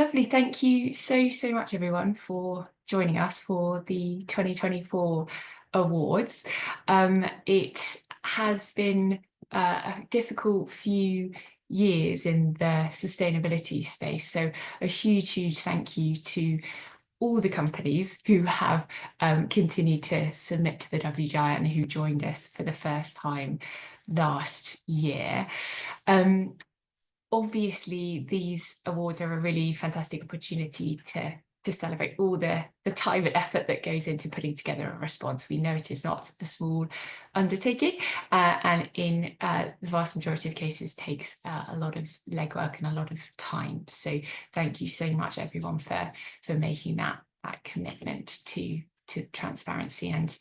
Lovely. Thank you so much, everyone, for joining us for the 2024 awards. It has been a difficult few years in the sustainability space. So a huge thank you to all the companies who have continued to submit to the WDI and who joined us for the first time last year. Obviously, these awards are a really fantastic opportunity to celebrate all the time and effort that goes into putting together a response. We know it is not a small undertaking, and in the vast majority of cases takes a lot of legwork and a lot of time. So thank you so much, everyone, for making that commitment to transparency and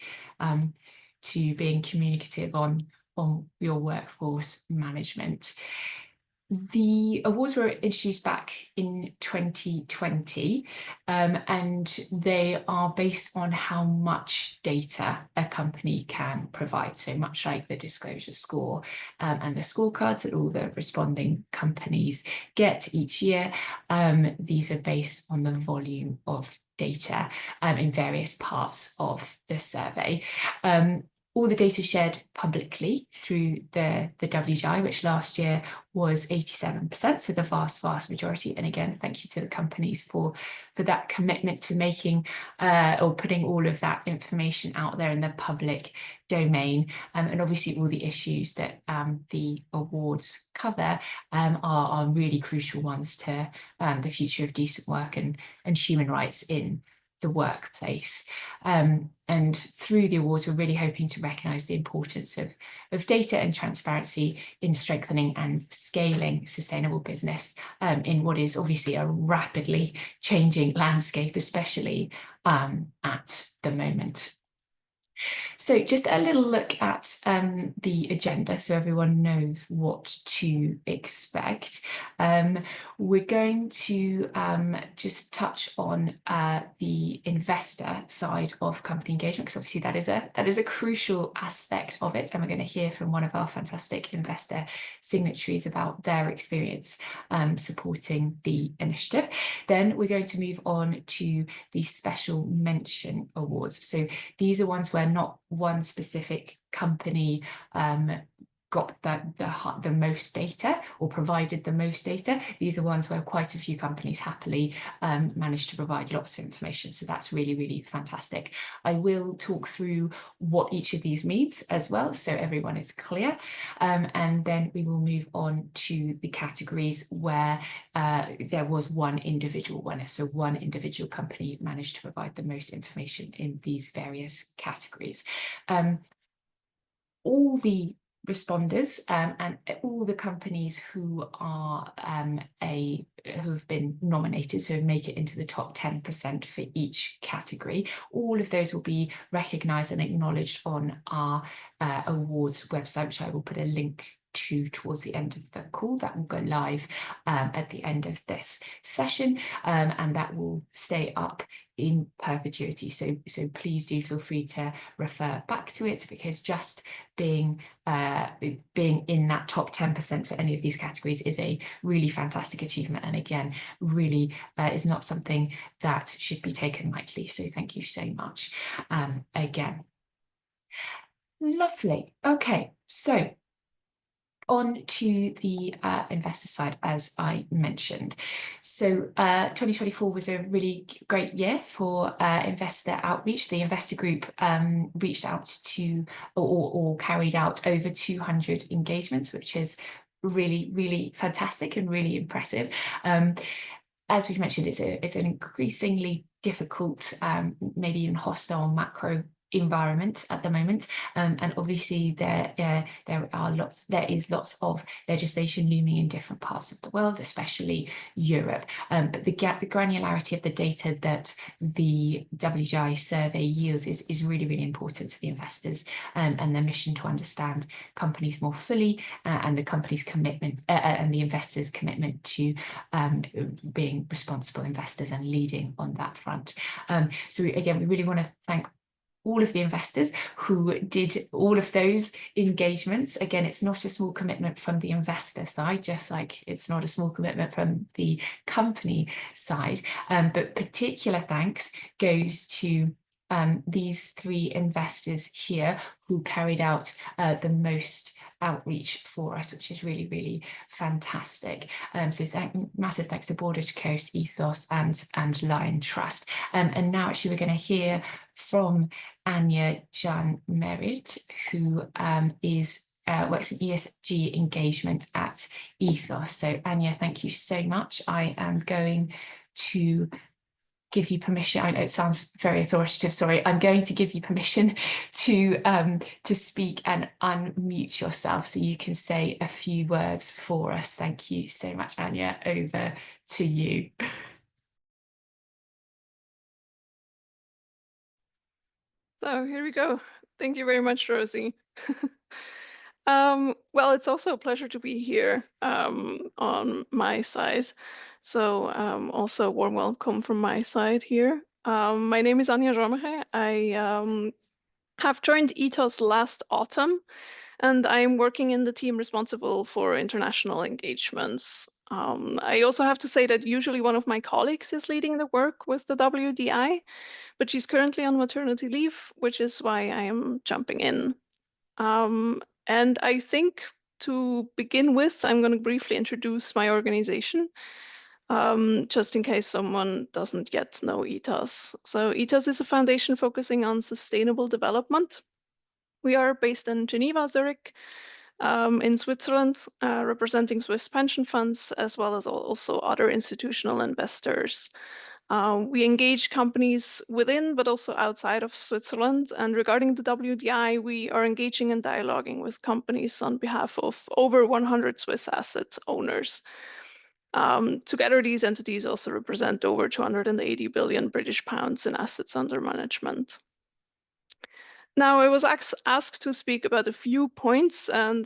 to being communicative on your workforce management. The awards were introduced back in 2020, and they are based on how much data a company can provide. So much like the disclosure score and the scorecards that all the responding companies get each year, these are based on the volume of data in various parts of the survey. All the data shared publicly through the WDI, which last year was 87%, so the vast majority. And again, thank you to the companies for that commitment to making or putting all of that information out there in the public domain. And obviously all the issues that the awards cover are really crucial ones to the future of decent work and human rights in the workplace. And through the awards, we're really hoping to recognise the importance of data and transparency in strengthening and scaling sustainable business in what is obviously a rapidly changing landscape, especially at the moment. So just a little look at the agenda so everyone knows what to expect. We're going to just touch on the investor side of company engagement, because obviously that is a crucial aspect of it, and we're going to hear from one of our fantastic investor signatories about their experience supporting the initiative. Then we're going to move on to the special mention awards. So these are ones where not one specific company got the most data or provided the most data. These are ones where quite a few companies happily managed to provide lots of information. So that's really fantastic. I will talk through what each of these means as well, so everyone is clear. And then we will move on to the categories where there was one individual winner. So one individual company managed to provide the most information in these various categories. All the responders and all the companies who are who've been nominated, so make it into the top 10% for each category, all of those will be recognised and acknowledged on our awards website, which I will put a link to towards the end of the call. That will go live at the end of this session, and that will stay up in perpetuity. So please do feel free to refer back to it, because just being in that top 10% for any of these categories is a really fantastic achievement, and again really is not something that should be taken lightly. So thank you so much again. Lovely. Okay, so on to the investor side, as I mentioned. So 2024 was a really great year for investor outreach. The investor group reached out to or carried out over 200 engagements, which is really fantastic and really impressive. As we've mentioned, it's an increasingly difficult, maybe even hostile macro environment at the moment, and obviously there is lots of legislation looming in different parts of the world, especially Europe, but the granularity of the data that the WDI survey yields is really important to the investors and their mission to understand companies more fully, and the company's commitment and the investors' commitment to being responsible investors and leading on that front. So again, we really want to thank all of the investors who did all of those engagements. Again, it's not a small commitment from the investor side, just like it's not a small commitment from the company side. But particular thanks goes to these three investors here who carried out the most outreach for us, which is really, really fantastic. So massive thanks to Borders Coast, Ethos and Lion Trust. And now actually we're going to hear from Anya Jan Merit, who works in ESG engagement at Ethos. So Anya, thank you so much. I am going to give you permission. I know it sounds very authoritative. Sorry, I'm going to give you permission to speak and unmute yourself so you can say a few words for us. Thank you so much, Anya. Over to you. So here we go. Thank you very much, Rosie. Well, it's also a pleasure to be here on my side. So also a warm welcome from my side here. My name is Anja Romere. I have joined Ethos last autumn, and I'm working in the team responsible for international engagements. I also have to say that usually one of my colleagues is leading the work with the WDI, but she's currently on maternity leave, which is why I am jumping in. And I think to begin with, I'm going to briefly introduce my organization, just in case someone doesn't yet know Ethos. So Ethos is a foundation focusing on sustainable development. We are based in Geneva, Zurich, in Switzerland, representing Swiss pension funds, as well as also other institutional investors. We engage companies within, but also outside of Switzerland. And regarding the WDI, we are engaging and dialoguing with companies on behalf of over 100 Swiss asset owners. Together, these entities also represent over 280 billion British pounds in assets under management. Now, I was asked to speak about a few points, and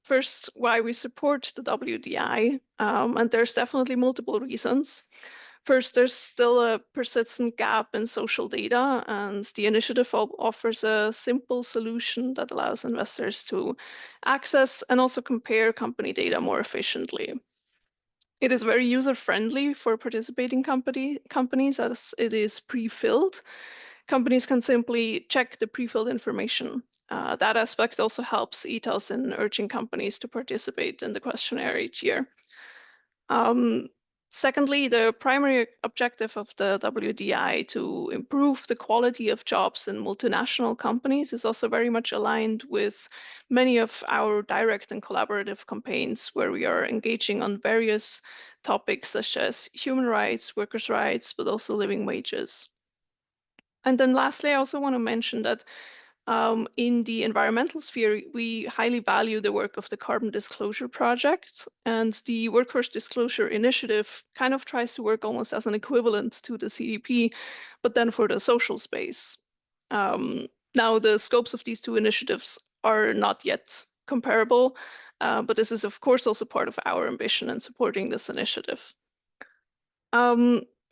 first, why we support the WDI, and there's definitely multiple reasons. First, there's still a persistent gap in social data, and the initiative offers a simple solution that allows investors to access and also compare company data more efficiently. It is very user-friendly for participating companies as it is pre-filled. Companies can simply check the pre-filled information. That aspect also helps Ethos in urging companies to participate in the questionnaire each year. Secondly, the primary objective of the WDI to improve the quality of jobs in multinational companies is also very much aligned with many of our direct and collaborative campaigns where we are engaging on various topics such as human rights, workers' rights, but also living wages. And then lastly, I also want to mention that in the environmental sphere, we highly value the work of the Carbon Disclosure Project, and the Workforce Disclosure Initiative kind of tries to work almost as an equivalent to the CDP, but then for the social space. Now, the scopes of these two initiatives are not yet comparable, but this is, of course, also part of our ambition in supporting this initiative.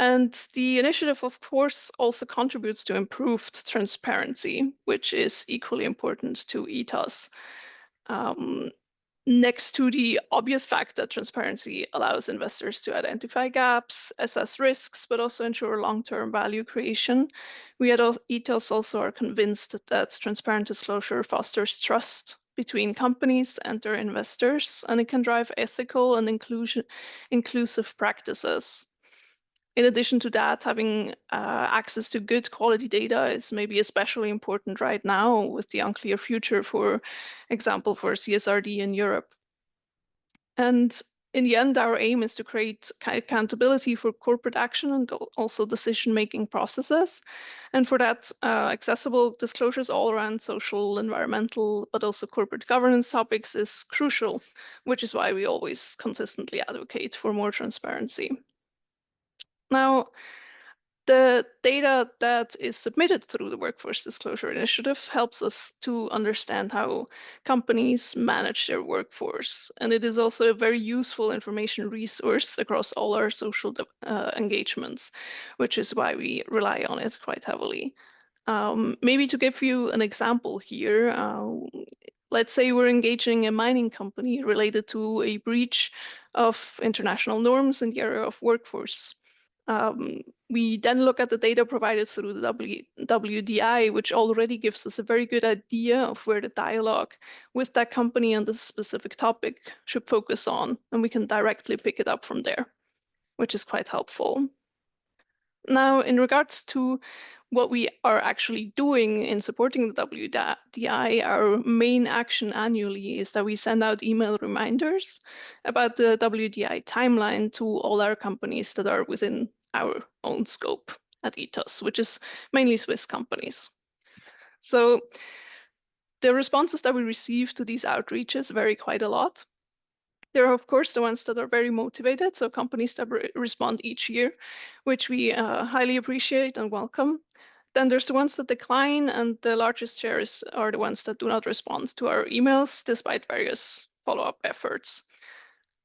And the initiative, of course, also contributes to improved transparency, which is equally important to Ethos. Next to the obvious fact that transparency allows investors to identify gaps, assess risks, but also ensure long-term value creation, we at Ethos also are convinced that transparent disclosure fosters trust between companies and their investors, and it can drive ethical and inclusive practices. In addition to that, having access to good quality data is maybe especially important right now with the unclear future, for example, for CSRD in Europe. And in the end, our aim is to create accountability for corporate action and also decision-making processes. And for that, accessible disclosures all around social, environmental, but also corporate governance topics is crucial, which is why we always consistently advocate for more transparency. Now, the data that is submitted through the Workforce Disclosure Initiative helps us to understand how companies manage their workforce. And it is also a very useful information resource across all our social engagements, which is why we rely on it quite heavily. Maybe to give you an example here, let's say we're engaging a mining company related to a breach of international norms in the area of workforce. We then look at the data provided through the WDI, which already gives us a very good idea of where the dialogue with that company on this specific topic should focus on, and we can directly pick it up from there, which is quite helpful. Now, in regards to what we are actually doing in supporting the WDI, our main action annually is that we send out email reminders about the WDI timeline to all our companies that are within our own scope at ETOS, which is mainly Swiss companies. So the responses that we receive to these outreaches vary quite a lot. There are, of course, the ones that are very motivated, so companies that respond each year, which we highly appreciate and welcome. Then there's the ones that decline, and the largest shares are the ones that do not respond to our emails, despite various follow-up efforts.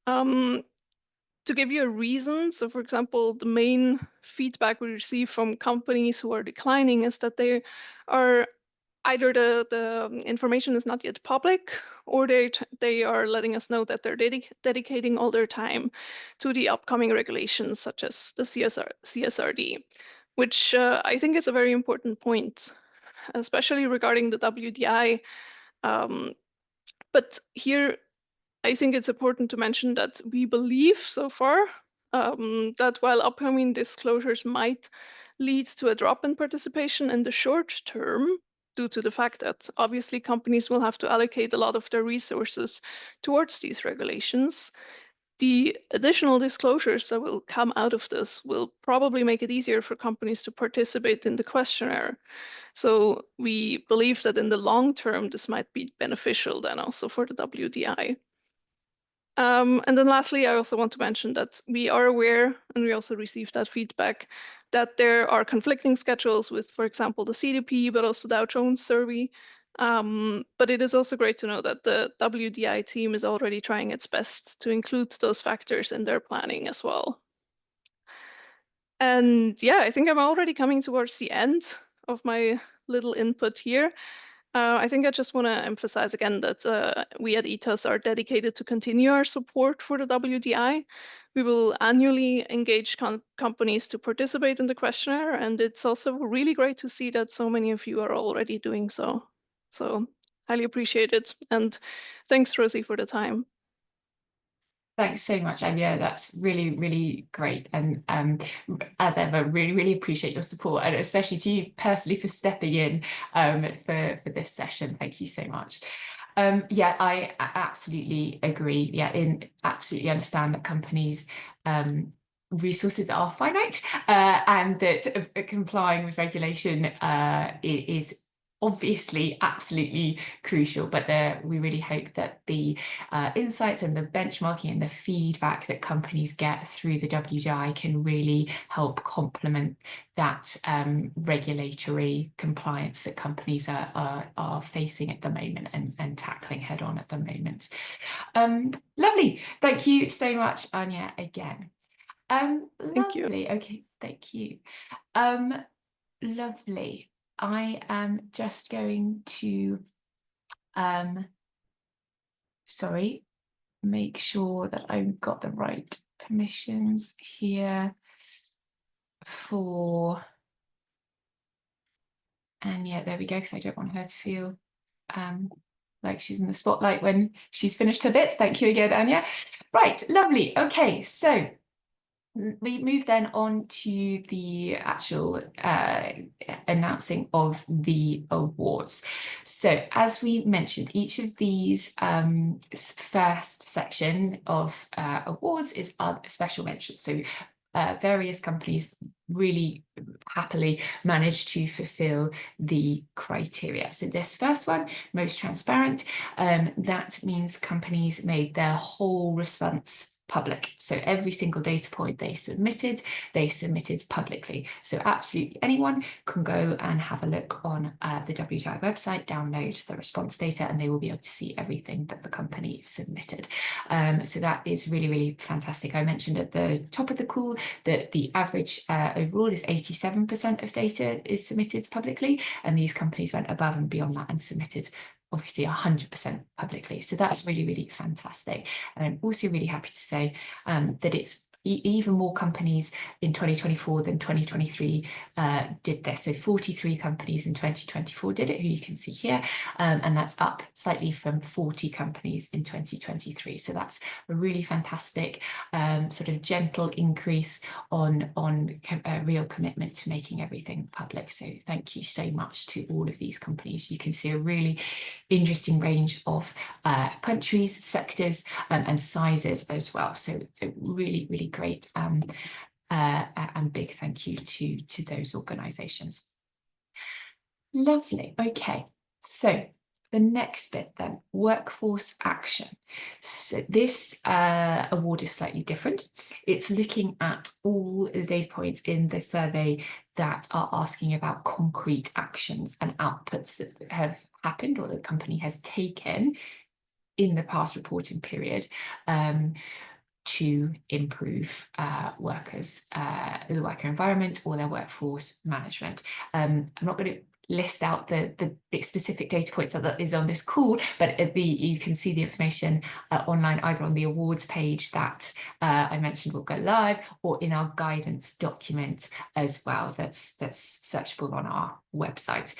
To give you a reason, so for example, the main feedback we receive from companies who are declining is that they are either the information is not yet public, or they are letting us know that they're dedicating all their time to the upcoming regulations, such as the CSRD, which I think is a very important point, especially regarding the WDI. But here, I think it's important to mention that we believe so far that while upcoming disclosures might lead to a drop in participation in the short term, due to the fact that obviously companies will have to allocate a lot of their resources towards these regulations, the additional disclosures that will come out of this will probably make it easier for companies to participate in the questionnaire. So we believe that in the long term, this might be beneficial then also for the WDI. And then lastly, I also want to mention that we are aware, and we also received that feedback, that there are conflicting schedules with, for example, the CDP, but also Dow Jones survey. But it is also great to know that the WDI team is already trying its best to include those factors in their planning as well. And yeah, I think I'm already coming towards the end of my little input here. I think I just want to emphasize again that we at ETOS are dedicated to continue our support for the WDI. We will annually engage companies to participate in the questionnaire, and it's also really great to see that so many of you are already doing so. So highly appreciate it. And thanks, Rosie, for the time. Thanks so much, Anya. That's really, really great. And as ever, really, really appreciate your support, and especially to you personally for stepping in for this session. Thank you so much. Yeah, I absolutely agree. Yeah, absolutely understand that companies' resources are finite, and that complying with regulation is obviously absolutely crucial, but we really hope that the insights and the benchmarking and the feedback that companies get through the WDI can really help complement that regulatory compliance that companies are facing at the moment and tackling head on at the moment. Lovely. Thank you so much, Anya, again. Thank you. Lovely. Okay, thank you. Lovely. I am just going to, sorry, make sure that I've got the right permissions here for, and yeah, there we go, because I don't want her to feel like she's in the spotlight when she's finished her bit. Thank you again, Anya. Right, lovely. Okay, so we move then on to the actual announcing of the awards. So as we mentioned, each of these first section of awards is a special mention. So various companies really happily managed to fulfill the criteria. So this first one, most transparent, that means companies made their whole response public. So every single data point they submitted publicly. So absolutely anyone can go and have a look on the WDI website, download the response data, and they will be able to see everything that the company submitted. So that is really, really fantastic. I mentioned at the top of the call that the average overall is 87% of data is submitted publicly, and these companies went above and beyond that and submitted obviously 100% publicly. So that's really, really fantastic. And I'm also really happy to say that it's even more companies in 2024 than 2023 did this. So 43 companies in 2024 did it, who you can see here, and that's up slightly from 40 companies in 2023. So that's a really fantastic sort of gentle increase on a real commitment to making everything public. So thank you so much to all of these companies. You can see a really interesting range of countries, sectors, and sizes as well. So really, really great and big thank you to those organisations. Lovely. Okay, so the next bit then, workforce action. So this award is slightly different. It's looking at all the data points in the survey that are asking about concrete actions and outputs that have happened or the company has taken in the past reporting period to improve workers, the worker environment or their workforce management. I'm not going to list out the specific data points that is on this call, but you can see the information online, either on the awards page that I mentioned will go live, or in our guidance document as well, that's searchable on our website.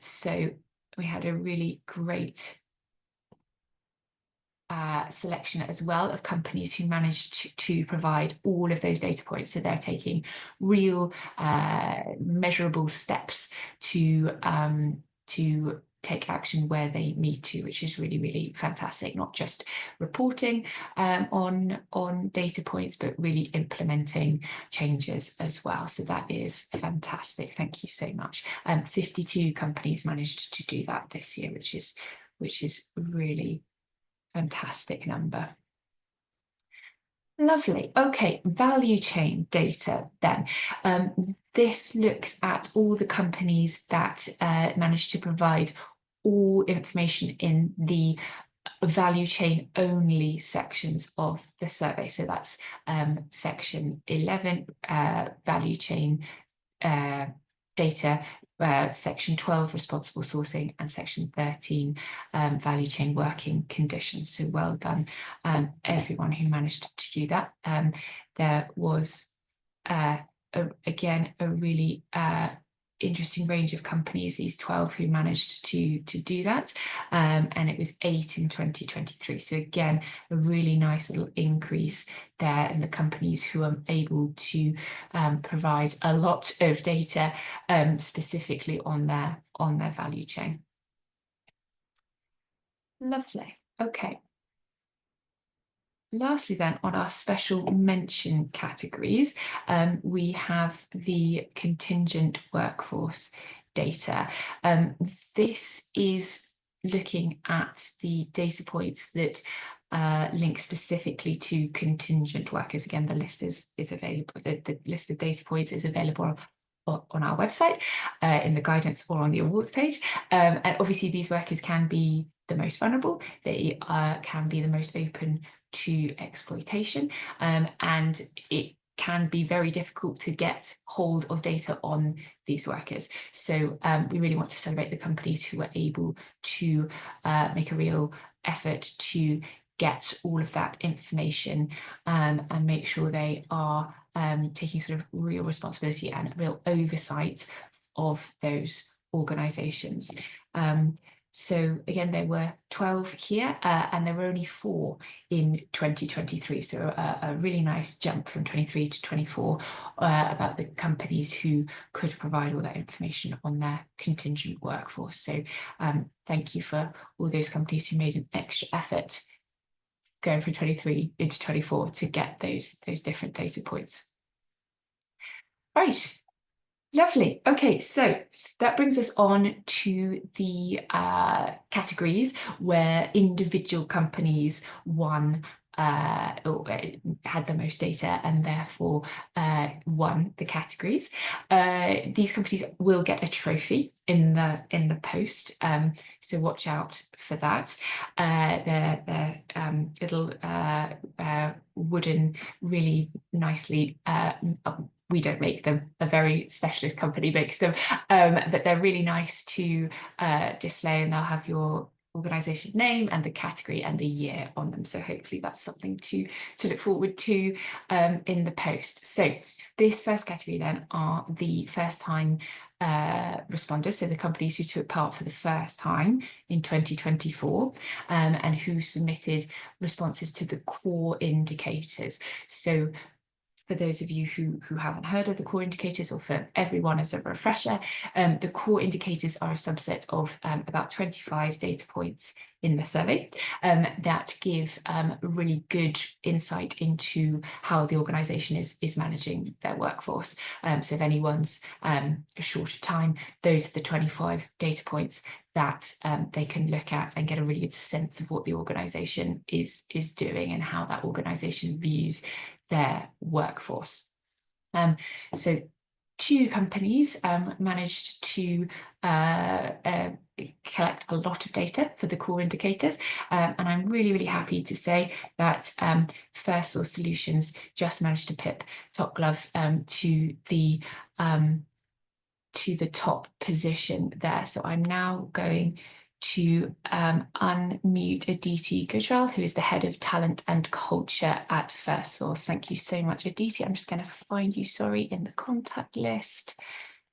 So we had a really great selection as well of companies who managed to provide all of those data points. So they're taking real measurable steps to take action where they need to, which is really, really fantastic. Not just reporting on data points, but really implementing changes as well. So that is fantastic. Thank you so much. 52 companies managed to do that this year, which is really fantastic number. Lovely. Okay, value chain data then. This looks at all the companies that managed to provide all information in the value chain only sections of the survey. So that's section 11, value chain data, section 12, responsible sourcing, and section 13, value chain working conditions. So well done, everyone who managed to do that. There was, again, a really interesting range of companies, these 12 who managed to do that, and it was 8 in 2023. So again, a really nice little increase there in the companies who are able to provide a lot of data specifically on their value chain. Lovely. Okay. Lastly then, on our special mention categories, we have the contingent workforce data. This is looking at the data points that link specifically to contingent workers. Again, the list is available, the list of data points is available on our website, in the guidance or on the awards page. And obviously these workers can be the most vulnerable, they can be the most open to exploitation, and it can be very difficult to get hold of data on these workers. So we really want to celebrate the companies who are able to make a real effort to get all of that information and make sure they are taking sort of real responsibility and real oversight of those organisations. So again, there were 12 here and there were only 4 in 2023. So a really nice jump from 23 to 24 about the companies who could provide all that information on their contingent workforce. So thank you for all those companies who made an extra effort going from 23 into 24 to get those different data points. Right. Lovely. Okay, so that brings us on to the categories where individual companies won had the most data and therefore won the categories. These companies will get a trophy in the post, so watch out for that. They're little wooden, really nicely. We don't make them, a very specialist company makes them, but they're really nice to display, and they'll have your organization name and the category and the year on them. So hopefully that's something to look forward to in the post. So this first category then are the first time responders, so the companies who took part for the first time in 2024 and who submitted responses to the core indicators. So for those of you who haven't heard of the core indicators, or for everyone as a refresher, the core indicators are a subset of about 25 data points in the survey that give really good insight into how the organisation is managing their workforce. So if anyone's short of time, those are the 25 data points that they can look at and get a really good sense of what the organisation is doing and how that organisation views their workforce. So 2 companies managed to collect a lot of data for the core indicators, and I'm really happy to say that First Source Solutions just managed to pip Top Glove to the top position there. So I'm now going to unmute Aditi Gujral, who is the head of talent and culture at First Source. Thank you so much, Aditi. I'm just going to find you, in the contact list.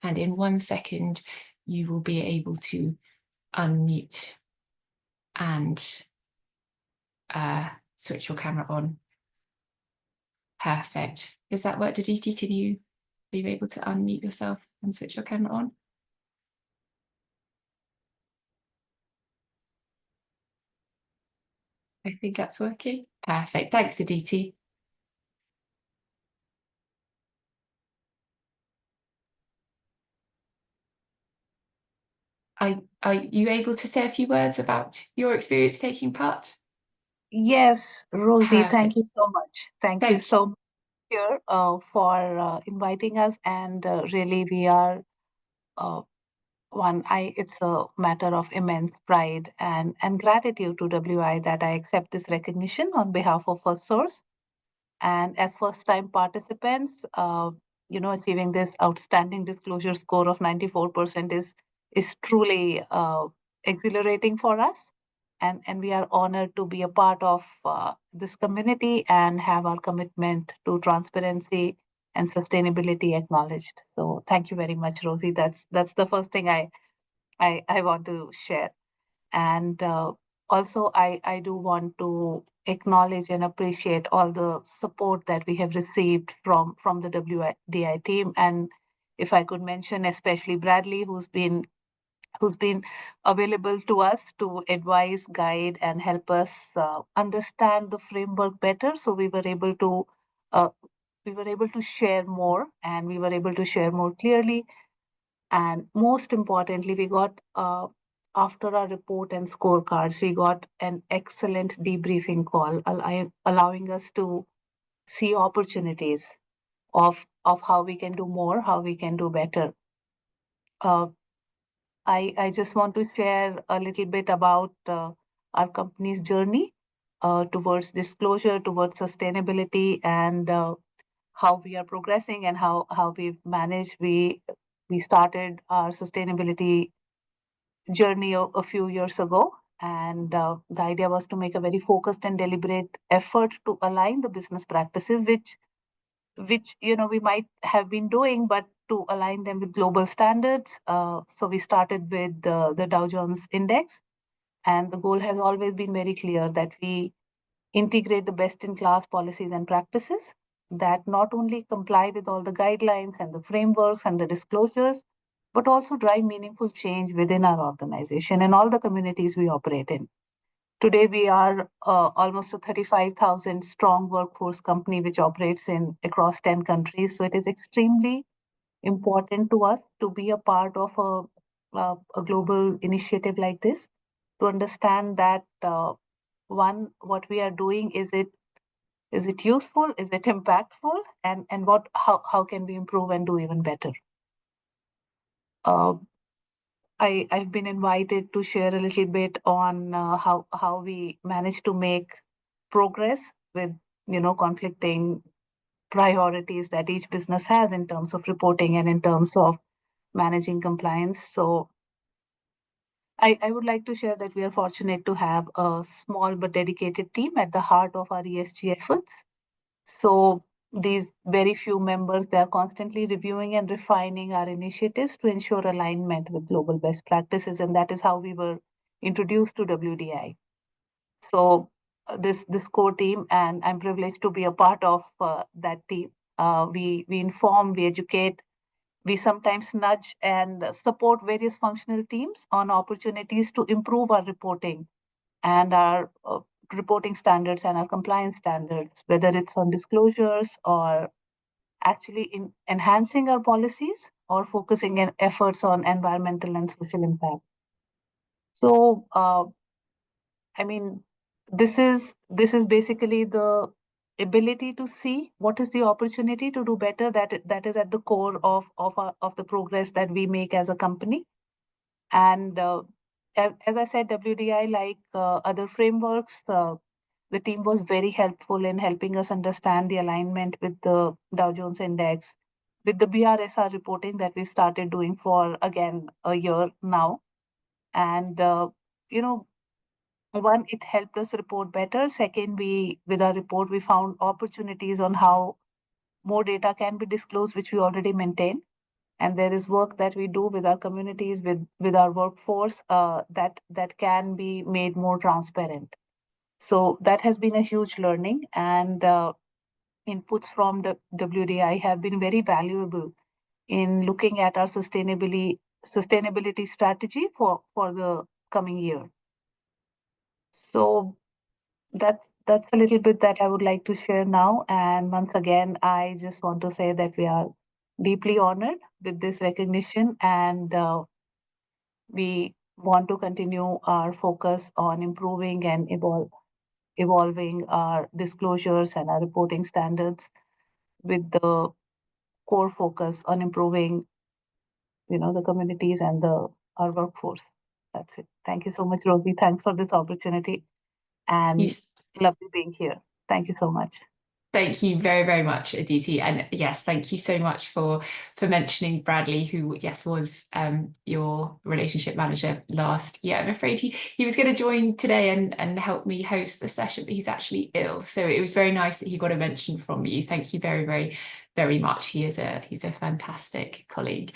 And in 1 second, you will be able to unmute and switch your camera on. Perfect. Does that work, Aditi? Are you able to unmute yourself and switch your camera on? I think that's working. Perfect. Thanks, Aditi. Are you able to say a few words about your experience taking part? Yes, Rosie, Perfect. thank you so much. Thank you so much here for inviting us. And really, we are it's a matter of immense pride and gratitude to WI that I accept this recognition on behalf of First Source. And as first-time participants, achieving this outstanding disclosure score of 94% is truly exhilarating for us. And we are honored to be a part of this community and have our commitment to transparency and sustainability acknowledged. So thank you very much, Rosie. That's the first thing I want to share. And also, I do want to acknowledge and appreciate all the support that we have received from the WDI team. And if I could mention, especially Bradley, who's been available to us to advise, guide, and help us understand the framework better. So uh, we were able to share more, and we were able to share more clearly. And most importantly, we got, after our report and scorecards, we got an excellent debriefing call, allowing us to see opportunities of how we can do more, how we can do better. Uh, I just want to share a little bit about our company's journey towards disclosure, towards sustainability, and how we are progressing and how we've managed. We started our sustainability journey a few years ago, and the idea was to make a very focused and deliberate effort to align the business practices, which we might have been doing, but to align them with global standards. So we started with the Dow Jones Index, and the goal has always been very clear that we integrate the best-in-class policies and practices that not only comply with all the guidelines and the frameworks and the disclosures, but also drive meaningful change within our organization and all the communities we operate in. Today, we are almost a 35,000 strong workforce company which operates in across 10 countries. So it is extremely important to us to be a part of a global initiative like this, to understand that one, what we are doing, Is it useful? Is it impactful? And how can we improve and do even better? I've been invited to share a little bit on how we managed to make progress with conflicting priorities that each business has in terms of reporting and in terms of managing compliance. So I would like to share that we are fortunate to have a small but dedicated team at the heart of our ESG efforts. So these very few members, they are constantly reviewing and refining our initiatives to ensure alignment with global best practices, and that is how we were introduced to WDI. So this core team, and I'm privileged to be a part of that team. We inform, we educate, we sometimes nudge and support various functional teams on opportunities to improve our reporting and our reporting standards and our compliance standards, whether it's on disclosures or actually in enhancing our policies or focusing in efforts on environmental and social impact. So, I mean, this is basically the ability to see what is the opportunity to do better. That is at the core of the progress that we make as a company. And as I said, WDI, like other frameworks, the team was very helpful in helping us understand the alignment with the Dow Jones Index, with the BRSR reporting that we started doing for, again, a year now. And, one, it helped us report better. Second, with our report, we found opportunities on how more data can be disclosed, which we already maintain. And there is work that we do with our communities, with our workforce, that can be made more transparent. So that has been a huge learning, and inputs from the WDI have been very valuable in looking at our sustainability strategy for the coming year. So that's a little bit that I would like to share now. And once again, I just want to say that we are deeply honored with this recognition, and we want to continue our focus on improving and evolving our disclosures and our reporting standards with the core focus on improving, the communities and our workforce. That's it. Thank you so much, Rosie. Thanks for this opportunity, and lovely being here. Thank you so much. Thank you very, very much, Aditi. And yes, thank you so much for mentioning Bradley, who, yes, was your relationship manager last year. I'm afraid he was going to join today and help me host the session, but he's actually ill. So it was very nice that he got a mention from you. Thank you very, very, very much. He's a fantastic colleague.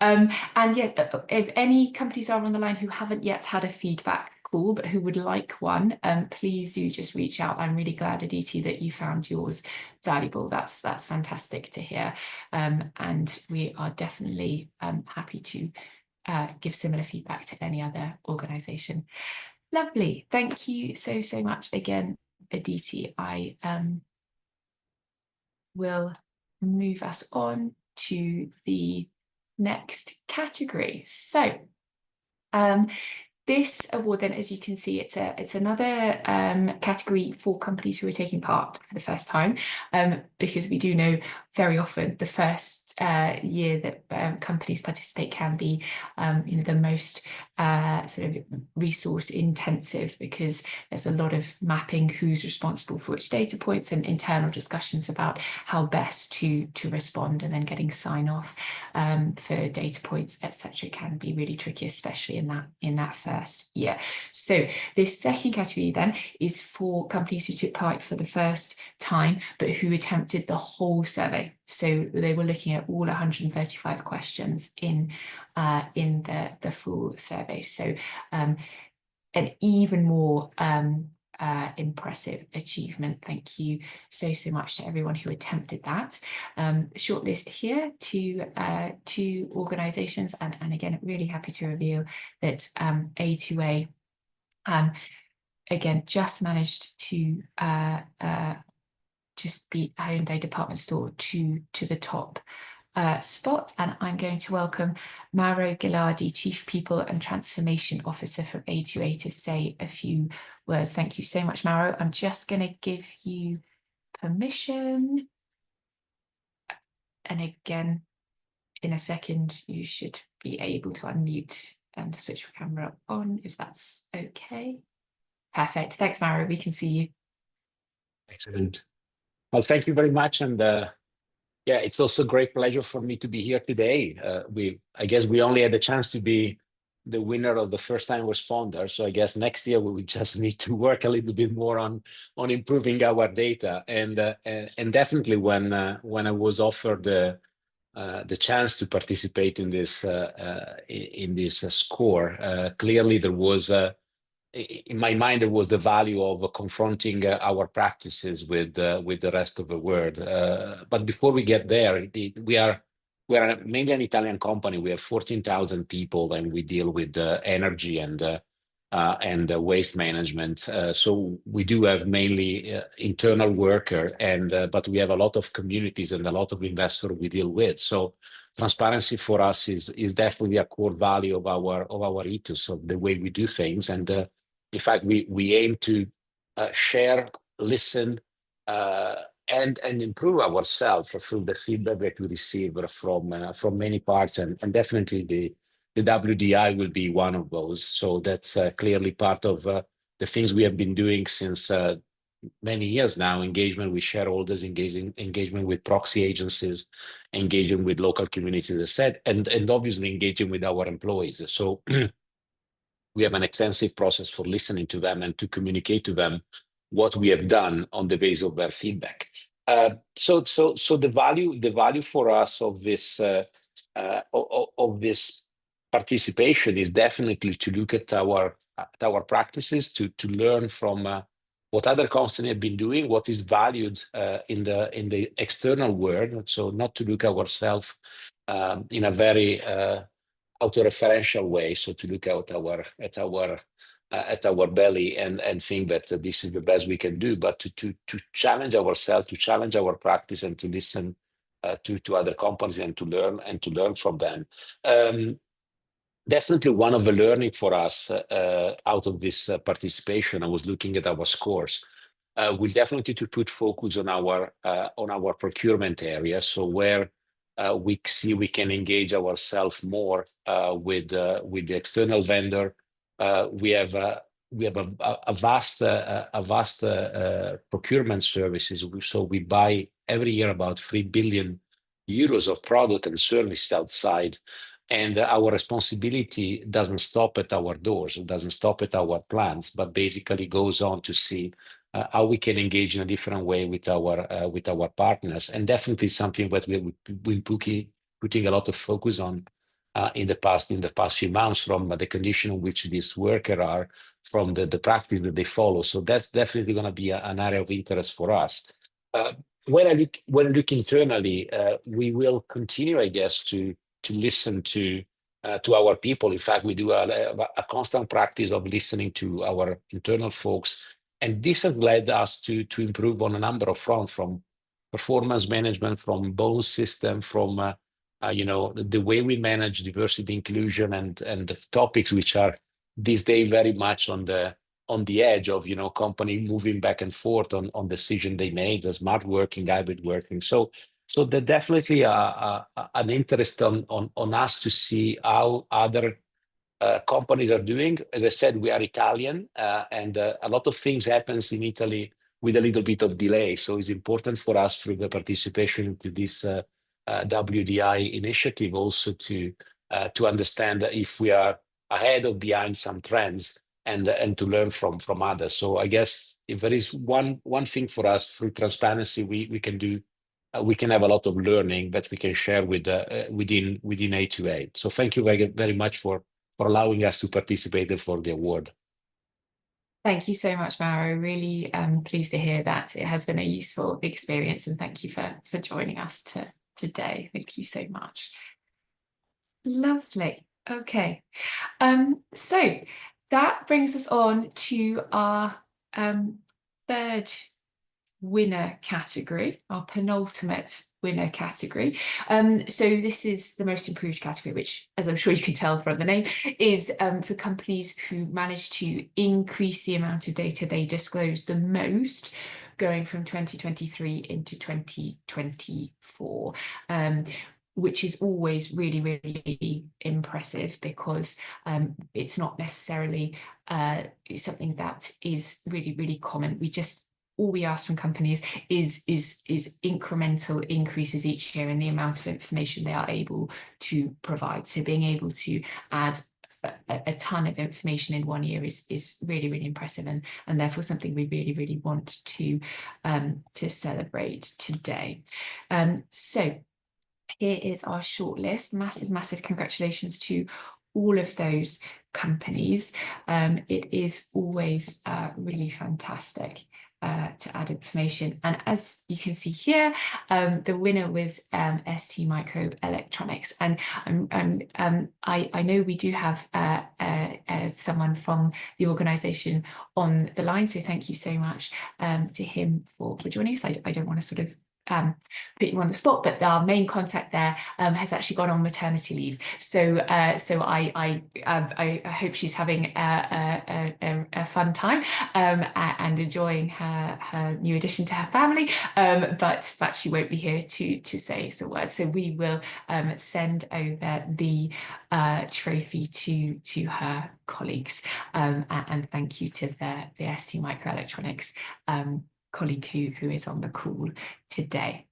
And yeah, if any companies are on the line who haven't yet had a feedback call, but who would like one, please do just reach out. I'm really glad, Aditi, that you found yours valuable. That's fantastic to hear. And we are definitely happy to give similar feedback to any other organisation. Lovely. Thank you so much again, Aditi. I will move us on to the next category. So this award, then, as you can see, it's another category for companies who are taking part for the first time, because we do know very often the first year that companies participate can be the most sort of resource intensive, because there's a lot of mapping who's responsible for which data points and internal discussions about how best to respond, and then getting sign off for data points, etc., can be really tricky, especially in that first year. So this second category then is for companies who took part for the first time but who attempted the whole survey. So they were looking at all 135 questions in the full survey. So an even more impressive achievement. Thank you so much to everyone who attempted that. Shortlist here to two organisations, and again, really happy to reveal that A2A again just managed to just beat Hyundai Department Store to the top spot. And I'm going to welcome Mauro Gilardi, Chief People and Transformation Officer from A2A, to say a few words. Thank you so much, Mauro. I'm just going to give you permission. And again, in a second, you should be able to unmute and switch your camera on if that's okay. Perfect. Thanks, Mara. We can see you. Excellent. Well, thank you very much. And yeah, it's also a great pleasure for me to be here today. I guess we only had the chance to be the winner of the first time responder. So I guess next year we will just need to work a little bit more on improving our data. And definitely when I was offered the chance to participate in this score, clearly there was in my mind, there was the value of confronting our practices with the rest of the world. But before we get there, we are mainly an Italian company. We have 14,000 people, and we deal with energy and waste management. So we do have mainly internal worker, but we have a lot of communities and a lot of investors we deal with. So transparency for us is definitely a core value of our ethos, of the way we do things. And in fact, we aim to share, listen, and improve ourselves through the feedback that we receive from many parts, and definitely the WDI will be one of those. So that's clearly part of the things we have been doing since many years now: engagement with shareholders, engagement with proxy agencies, engaging with local communities, as I said, and obviously engaging with our employees. So we have an extensive process for listening to them and to communicate to them what we have done on the basis of their feedback. So the value for us of this participation is definitely to look at our practices, to learn from what other companies have been doing, what is valued in the external world. So not to look at ourselves in a very autoreferential way, so to look at our belly and think that this is the best we can do, but to challenge ourselves, to challenge our practice, and to listen to other companies and to learn from them. Definitely one of the learning for us out of this participation, I was looking at our scores. We definitely to put focus on our procurement area, so where we see we can engage ourselves more with the external vendor. We have a vast procurement services. So we buy every year about 3 billion euros of product and services outside. And our responsibility doesn't stop at our doors, it doesn't stop at our plants, but basically goes on to see how we can engage in a different way with our partners. And definitely something that we've been putting a lot of focus on in the past few months, from the condition in which these workers are, from the practice that they follow. So that's definitely going to be an area of interest for us. When I look internally, we will continue, I guess, to listen to our people. In fact, we do a constant practice of listening to our internal folks, and this has led us to improve on a number of fronts, from performance management, from bonus system, from the way we manage diversity, inclusion, and the topics which are these days very much on the edge of company moving back and forth on decision they made, the smart working, hybrid working. So there's definitely an interest on us to see how other companies are doing. As I said, we are Italian, and a lot of things happens in Italy with a little bit of delay. So it's important for us, through the participation into this WDI initiative, also to understand if we are ahead or behind some trends, and to learn from others. So I guess if there is one thing for us, through transparency, we can do. We can have a lot of learning that we can share within A2A. So thank you very, very much for allowing us to participate and for the award. Thank you so much, Mauro. Really pleased to hear that it has been a useful experience, and thank you for joining us today. Thank you so much. Lovely. Okay. So that brings us on to our third winner category, our penultimate winner category. So this is the most improved category, which, as I'm sure you can tell from the name, is for companies who manage to increase the amount of data they disclose the most going from 2023 into 2024. Which is always really, really impressive, because it's not necessarily something that is really, really common. All we ask from companies is incremental increases each year in the amount of information they are able to provide. So being able to add a ton of information in 1 year is really, really impressive, and therefore something we really, really want to celebrate today. So here is our shortlist. Massive congratulations to all of those companies. It is always really fantastic to add information. And as you can see here, the winner was ST Microelectronics. And I know we do have someone from the organisation on the line, so thank you so much to him for joining us. I don't want to sort of put you on the spot, but our main contact there has actually gone on maternity leave. So I hope she's having a fun time and enjoying her new addition to her family. But she won't be here to say a word. So we will send over the trophy to her colleagues, and thank you to the ST Microelectronics colleague who is on the call today.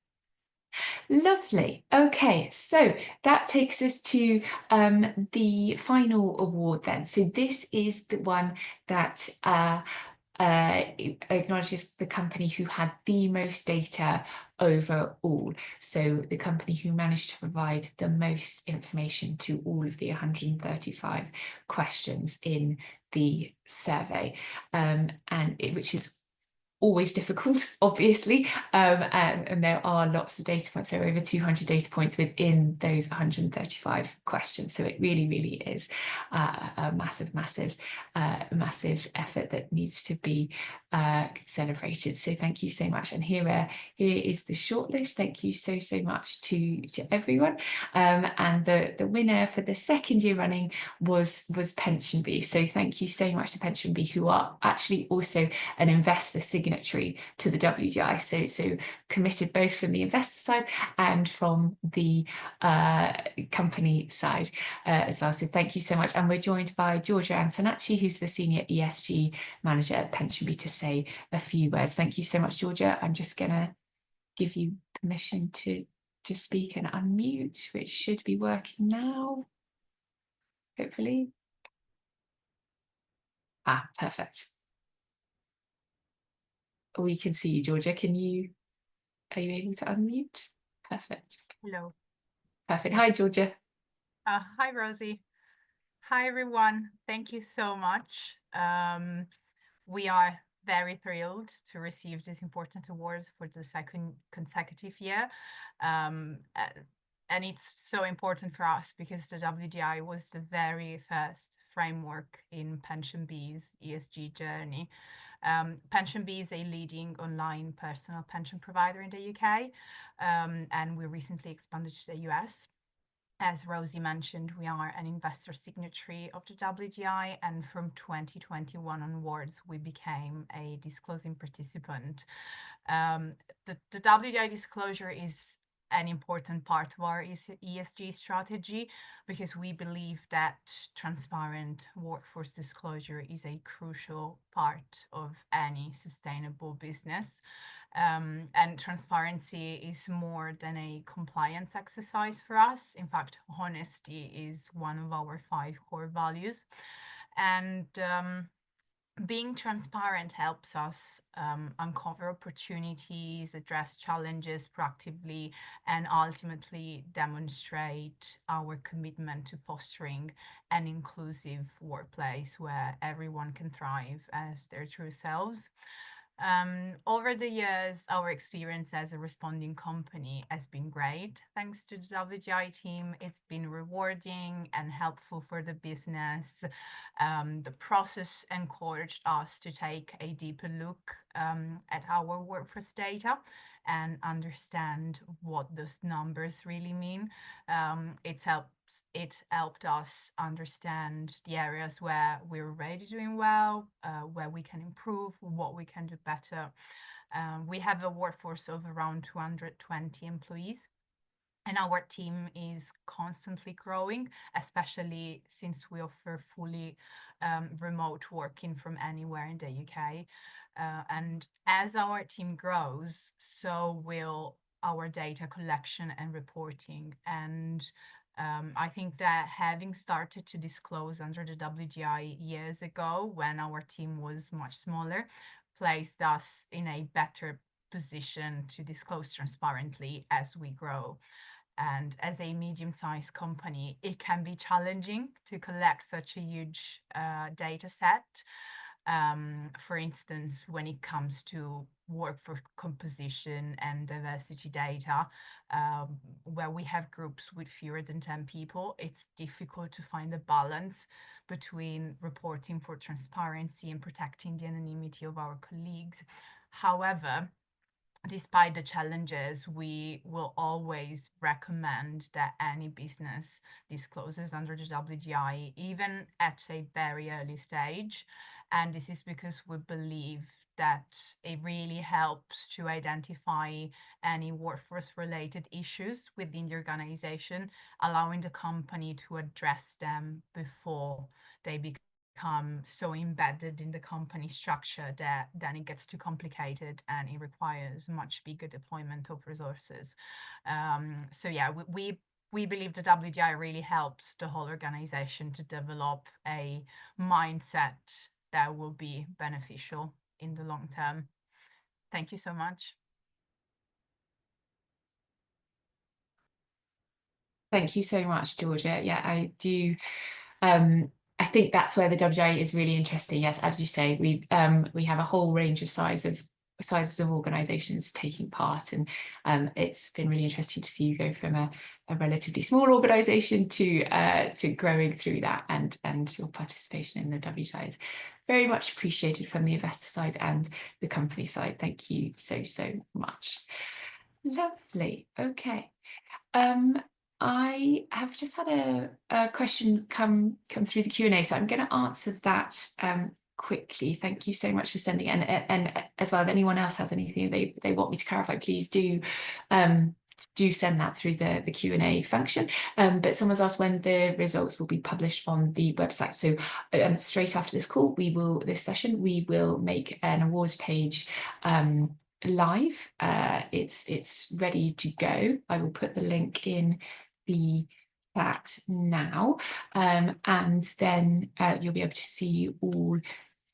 Lovely. Okay, so that takes us to the final award then. So this is the one that acknowledges the company who had the most data overall. So the company who managed to provide the most information to all of the 135 questions in the survey, which is always difficult, obviously, and there are lots of data points. There are over 200 data points within those 135 questions, so it really is a massive effort that needs to be celebrated. So thank you so much. And here is the shortlist. Thank you so much to everyone. And the winner for the second year running was PensionBee. So thank you so much to PensionBee, who are actually also an investor signatory to the WDI, so committed both from the investor side and from the company side as well. So thank you so much. And we're joined by Giorgia Antonacci, who's the Senior ESG Manager at PensionBee, to say a few words. Thank you so much, Giorgia. I'm just going to give you permission to speak and unmute, which should be working now, hopefully. Perfect. We can see you, Giorgia. Are you able to unmute? Perfect. Hello. Perfect. Hi, Giorgia. Hi, Rosie. Hi, everyone. Thank you so much. We are very thrilled to receive this important award for the second consecutive year. And it's so important for us because the WDI was the very first framework in PensionBee's ESG journey. PensionBee is a leading online personal pension provider in the UK, and we recently expanded to the US. As Rosie mentioned, we are an investor signatory of the WDI, and from 2021 onwards, we became a disclosing participant. The WDI disclosure is an important part of our ESG strategy because we believe that transparent workforce disclosure is a crucial part of any sustainable business. And transparency is more than a compliance exercise for us. In fact, honesty is one of our 5 core values. And being transparent helps us uncover opportunities, address challenges proactively, and ultimately demonstrate our commitment to fostering an inclusive workplace where everyone can thrive as their true selves. Over the years, our experience as a responding company has been great. Thanks to the WDI team, it's been rewarding and helpful for the business. The process encouraged us to take a deeper look at our workforce data and understand what those numbers really mean. It helped us understand the areas where we're already doing well, where we can improve, what we can do better. We have a workforce of around 220 employees. And our team is constantly growing, especially since we offer fully remote working from anywhere in the UK. And as our team grows, so will our data collection and reporting. And I think that having started to disclose under the WDI years ago, when our team was much smaller, placed us in a better position to disclose transparently as we grow. And as a medium-sized company, it can be challenging to collect such a huge data set. For instance, when it comes to workforce composition and diversity data, where we have groups with fewer than 10 people, it's difficult to find a balance between reporting for transparency and protecting the anonymity of our colleagues. However, despite the challenges, we will always recommend that any business discloses under the WDI, even at a very early stage. And this is because we believe that it really helps to identify any workforce-related issues within the organization, allowing the company to address them before they become so embedded in the company structure that then it gets too complicated and it requires much bigger deployment of resources. So yeah, we believe the WDI really helps the whole organization to develop a mindset that will be beneficial in the long term. Thank you so much. Thank you so much, Georgia. Yeah, I do. I think that's where the WDI is really interesting. Yes, as you say, we have a whole range of sizes of organisations taking part, and it's been really interesting to see you go from a relatively small organisation to growing through that, and your participation in the WDI is very much appreciated from the investor side and the company side. Thank you so much. Lovely. Okay. I have just had a question come through the Q&A, so I'm going to answer that quickly. Thank you so much for sending it. And as well, if anyone else has anything they want me to clarify, please do send that through the Q&A function. But someone's asked when the results will be published on the website. So straight after this call, this session, we will make an awards page live. It's ready to go. I will put the link in the chat now, and then you'll be able to see all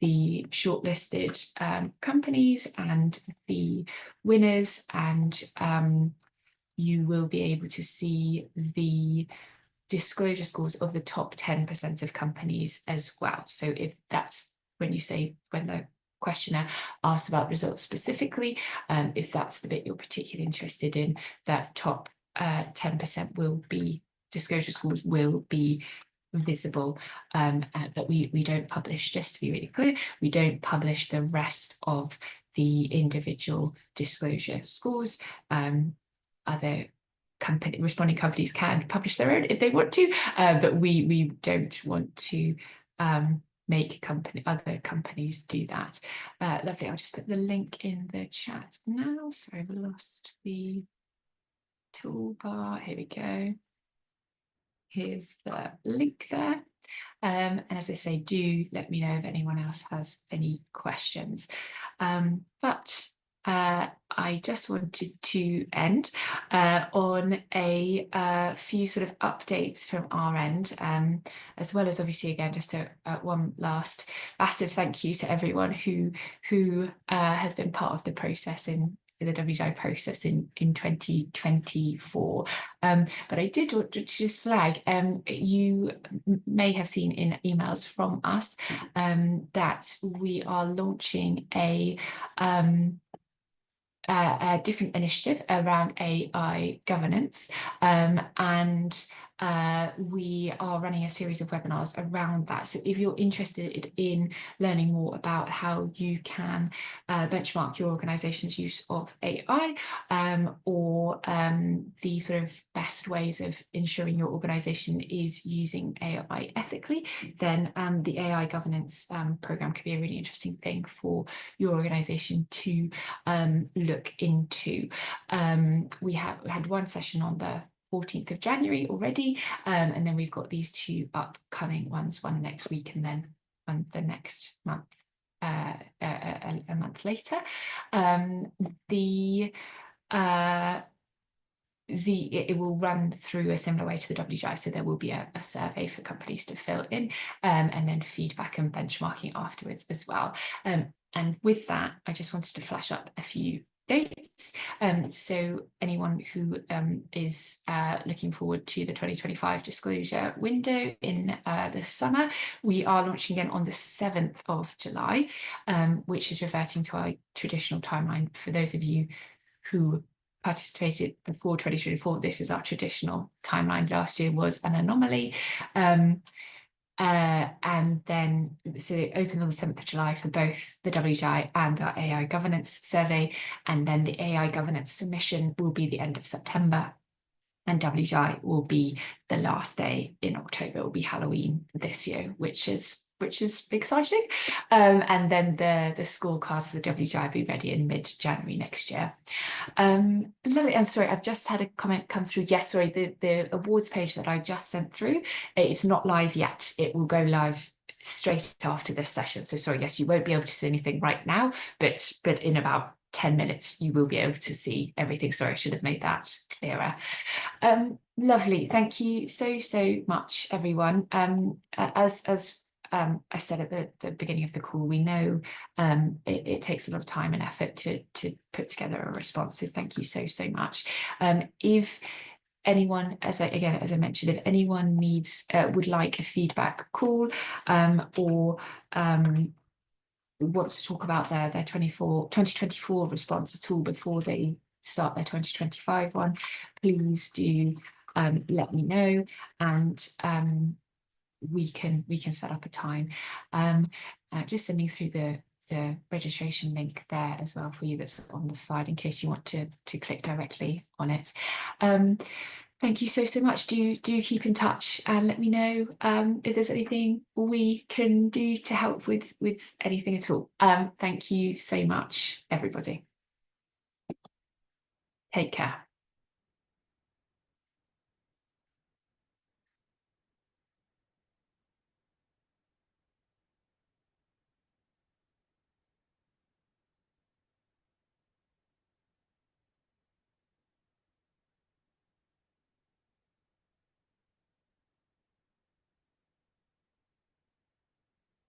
the shortlisted companies and the winners, and you will be able to see the disclosure scores of the top 10% of companies as well. So if that's when the questionnaire asks about results specifically, if that's the bit you're particularly interested in, that top 10% will be, disclosure scores will be visible, but we don't publish, just to be really clear, we don't publish the rest of the individual disclosure scores. Other responding companies can publish their own if they want to, but we don't want to make other companies do that. Lovely. I'll just put the link in the chat now. Sorry, we lost the toolbar. Here we go. Here's the link there. And as I say, do let me know if anyone else has any questions. But I just wanted to end on a few sort of updates from our end, as well as obviously again just one last massive thank you to everyone who has been part of the process in the WDI process in 2024. But I did want to just flag, you may have seen in emails from us that we are launching a different initiative around AI governance, and we are running a series of webinars around that. So if you're interested in learning more about how you can benchmark your organization's use of AI, or the sort of best ways of ensuring your organization is using AI ethically, then the AI governance program could be a really interesting thing for your organization to look into. We had one session on the 14th of January already, and then we've got these two upcoming ones, one next week and then one the next month, a month later. It will run through a similar way to the WDI, so there will be a survey for companies to fill in, and then feedback and benchmarking afterwards as well. And with that, I just wanted to flash up a few dates. So anyone who is looking forward to the 2025 disclosure window in the summer, we are launching again on the 7th of July, which is reverting to our traditional timeline. For those of you who participated before 2024, this is our traditional timeline. Last year was an anomaly. And then, so it opens on the 7th of July for both the WDI and our AI governance survey. And then the AI governance submission will be the end of September. And WDI will be the last day in October. It will be Halloween this year, which is exciting. And then the scorecards for the WDI will be ready in mid-January next year. Lovely. And sorry, I've just had a comment come through. Yes, sorry, the awards page that I just sent through, it's not live yet. It will go live straight after this session. So sorry, yes, you won't be able to see anything right now, but in about 10 minutes, you will be able to see everything. Sorry, I should have made that clearer. Lovely. Thank you so much, everyone. As I said at the beginning of the call, we know it takes a lot of time and effort to put together a response. So thank you so much. If anyone, as I mentioned, if anyone needs would like a feedback call, or wants to talk about their 2024 response at all before they start their 2025 one, please do let me know, and we can set up a time. Just sending through the registration link there as well for you, that's on the slide, in case you want to click directly on it. Thank you so much. Do keep in touch and let me know if there's anything we can do to help with anything at all. Thank you so much, everybody. Take care.